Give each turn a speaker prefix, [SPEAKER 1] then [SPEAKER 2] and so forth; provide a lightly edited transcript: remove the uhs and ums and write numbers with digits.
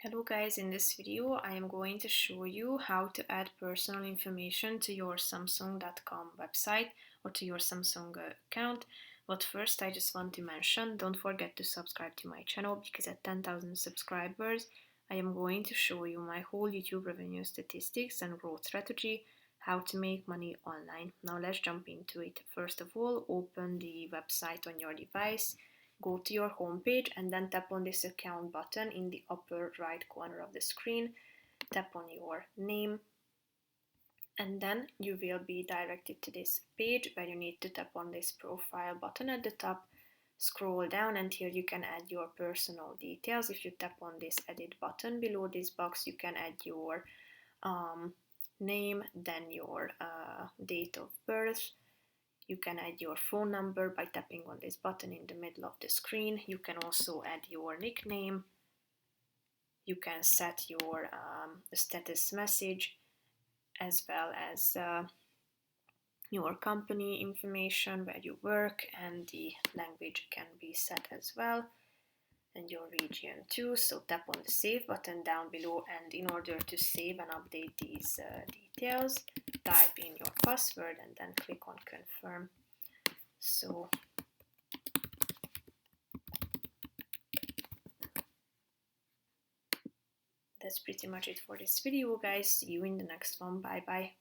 [SPEAKER 1] Hello guys, in this video I am going to show you how to add personal information to your Samsung.com website or to your Samsung account. But first I just want to mention, don't forget to subscribe to my channel because at 10,000 subscribers I am going to show you my whole YouTube revenue statistics and growth strategy, how to make money online. Now let's jump into it. First of all, open the website on your device. Go to your home page and then tap on this account button in the upper right corner of the screen. Tap on your name and then you will be directed to this page where you need to tap on this profile button at the top. Scroll down until you can add your personal details. If you tap on this edit button below this box, you can add your name, then your date of birth. You can add your phone number by tapping on this button in the middle of the screen. You can also add your nickname. You can set your status message as well as your company information, where you work, and the language can be set as well, and your region too. So tap on the save button down below, and in order to save and update these details, type in your password and then click on confirm. So that's pretty much it for this video, guys. See you in the next one. Bye bye.